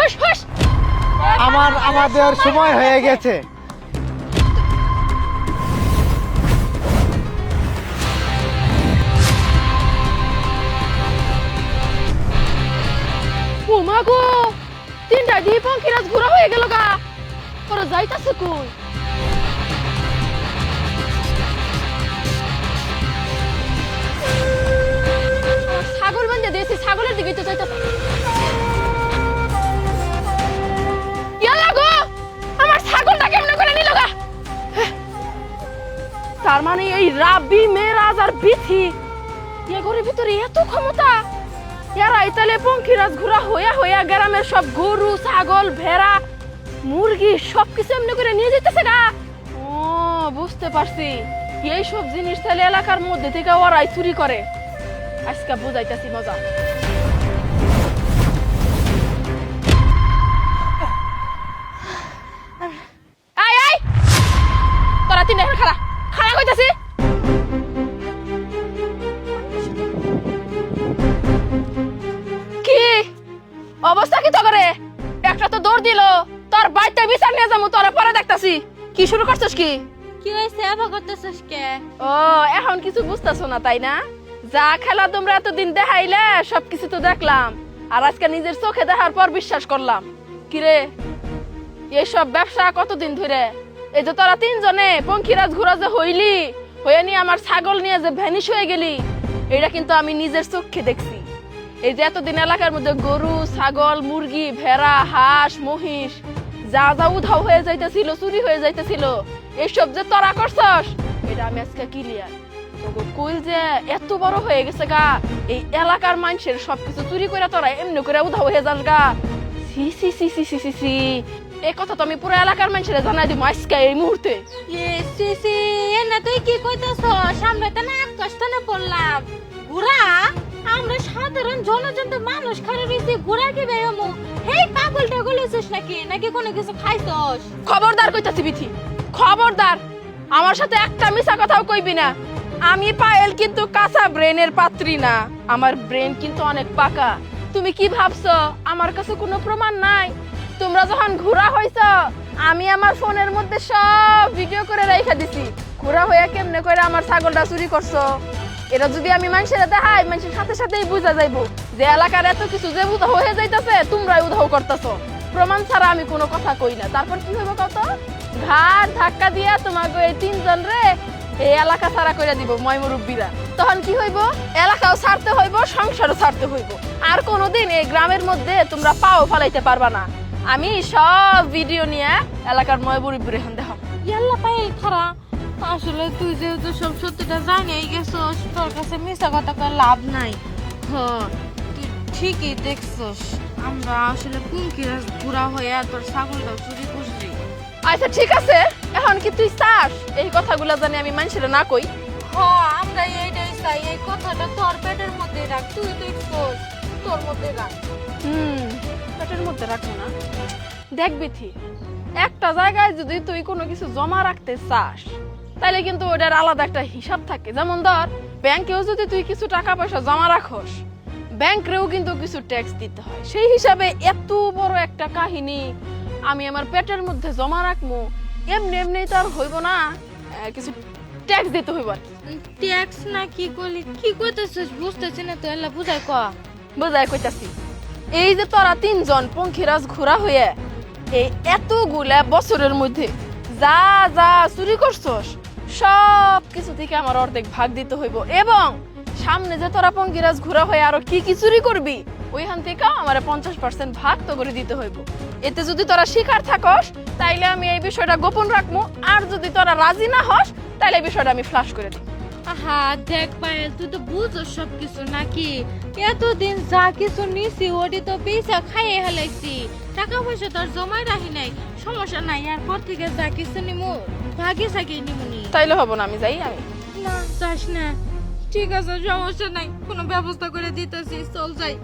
হুশ হুশ। আমাদের সময় হয়ে গেছে। ও মা গো, তিনটা দিয়ে পঙ্খিরাজ ঘোরা হয়ে গেল গা। ওরা যাইতাছে কই? ছাগল বান্ধে দিয়েছি, ছাগলের দিকে তো যাইতাছে। ইয়াল্লা গো, আমার ছাগলটা কেমনে করে নিল গা? তার মানে এই রাব্বি মেরাজ আর বিথি এগুলোর ভিতরে এত ক্ষমতা। এরা ইতালে পঙ্খিরাজ ঘোরা হইয়া হইয়া গ্রামের সব গরু ছাগল ভেড়া মুরগি সবকিছু এমনি করে নিয়ে যেতেছে গা। ও বুঝতে পারছি, এই সব জিনিস তাহলে এলাকার মধ্যে থেকে ওরাই চুরি করে। আজকে বুঝাইতেছি মজা। আয় আয়, তোরা তিন খাড়া খাড়া কইতাছি। কি অবস্থা কি তো করে? একটা তো দৌড় দিল, তোর বাইতে বিচার নিয়ে যাবো, তোরা পরে দেখতাছি। কি শুরু করছিস? কি কি হইছে? আবার করতেছস কে? ও এখন কিছু বুঝতাছো না তাই না? যা খেলা তোমরা এতদিন দেখাইলে সবকিছু তো দেখলাম, আর আজকে নিজের চোখে দেখার পর বিশ্বাস করলাম। কিরে এইসব ব্যবসা কতদিন ধরে? এই যে তোরা তিনজনে পঙ্খিরাজ ঘোরা যে হইলি, হয়ে নিয়ে আমার ছাগল নিয়ে যে ভ্যানিশ হয়ে গেলি, এটা কিন্তু আমি নিজের চোখে দেখছি। এই যে এতদিন এলাকার মধ্যে গরু ছাগল মুরগি ভেড়া হাঁস মহিষ যা যা উধাও হয়ে যাইতেছিল চুরি হয়ে যাইতেছিল, এইসব যে তোরা করছস এটা আমি আজকে ক্লিয়ার। কইল যে এত বড় হয়ে গেছে গা, এই এলাকার মানুষের সবকিছু চুরি করে তোরা এমনি করে উধাও হয়ে যাস গা। সি সি সি সি সি সি সি, এই কথা তো আমি পুরো এলাকার মানুষের জানাই দিব আজকে এই মুহূর্তে। সিসি না তুই কি কইতাছস? আমরা তো না কষ্টনে পড়লাম। ঘোড়া আমরা সাধারণ জনজন্ত মানুষ খারে রইছি, ঘোড়া কি বেয়মু? হেই পাগল টাগল হইছিস নাকি? নাকি কোনো কিছু খাইছস? খবরদার কইতাছি বিথি, খবরদার আমার সাথে একটা মিছা কথাও কইবি না। আমি পায়েল কিন্তু কাঁচা ব্রেনের পাত্রী না, আমার ব্রেন কিন্তু অনেক পাকা। তুমি কি ভাবছো আমার কাছে কোনো প্রমাণ নাই? তোমরা যখন ঘোরা হইছ আমি আমার ফোনের মধ্যে সব ভিডিও করে রাইখা দিছি, ঘোরা হইয়া কেমনে করে আমার ছাগলটা চুরি করছো। এটা যদি আমি মানুষের দেখাই, মানুষের সাথে সাথেই বুঝা যাইবো যে এলাকার এত কিছু যে উধাও হয়ে যাইতাছে তোমরাই উধাও করতেছো। প্রমাণ ছাড়া আমি কোনো কথা কই না। তারপর কি হইব কত? ঘাট ধাক্কা দিয়া তোমাকে এই তিনজন রে এই এলাকা ছাড়া করে দিব ময় মুরব্বীরা। তখন কি হইব? এলাকাও ছাড়তে হইব, সংসারও ছাড়তে হইব, আর কোনোদিন এই গ্রামের মধ্যে তোমরা পাও ফালাইতে পারবা না। আমি সব ভিডিও নিয়ে এলাকার ময় মুরব্বীর এখন দেখাম। ইয়াল্লা পায়েল খারা, আসলে তুই যেহেতু সব সত্যিটা জানিয়ে গেছস, তোর কাছে মিছা কথা কয়ে লাভ নাই। তুই ঠিকই দেখছস, আমরা আসলে পঙ্খিরাজ ঘোরা হয়ে তোর ছাগলটা চুরি করছি। আচ্ছা ঠিক আছে, এখন কি তুই চাস এই কথাগুলো জানি আমি মানুষের না কই? আমরা এইটাই চাই, এই কথাটা তোর পেটের মধ্যে রাখ। তুই দেখছস, তোর মধ্যে রাখ। পেটের মধ্যে রাখবো না। দেখ বিথি, একটা জায়গায় যদি তুই কোনো কিছু জমা রাখতে চাস তাহলে কিন্তু ওটার আলাদা একটা হিসাব থাকে। যেমন ধর ব্যাংকেও যদি তুই কিছু টাকা পয়সা জমা রাখস, ব্যাংকেও কিন্তু কিছু ট্যাক্স দিতে হয়। সেই হিসাবে এত বড় একটা কাহিনী আমি আমার পেটের মধ্যে জমা রাখবো, এমনি এমনি তো আর হইব না, কিছু ট্যাক্স দিতে হইব। ট্যাক্স না কি করলি? কি কইতেছিস বুঝতেছি না তো, এলা বুঝাই ক। বুঝাই কইতাছি, এই যে তোরা তিনজন পঙ্খিরাজ ঘোরা হয়ে এই এতগুলা বছরের মধ্যে যা যা চুরি করছস সব কিছু থেকে আমার অর্ধেক ভাগ দিতে হইব, এবং সামনে যে তোরা পঙ্খিরাজ ঘোরা হয়ে আরো কি কি চুরি করবি ওইখান থেকে আমার 50% ভাগ তো করে দিতে হইব। এতে যদি তোরা শিকার থাকস তাইলে আমি এই বিষয়টা গোপন রাখবো, আর যদি তোরা রাজি না হস তাইলে এই বিষয়টা আমি ফ্লাশ করে দিই। আহা দেখ পায়েল, তুই তো বুঝছ সবকিছু নাকি? এতদিন যা কিছু নিছি ওটি তো পয়সা খাইয়ে হেলাইছি, টাকা পয়সা তোর জমাই রাখি নাই। সমস্যা নাই, এরপর থেকে যা কিছু নিমু ভাগে সাকিয়ে নিমুনি। তাইলে হবো না, আমি যাই। আমি না যাস না, ঠিক আছে সমস্যা নাই, কোনো ব্যবস্থা করে দিতেছি, চল যাই।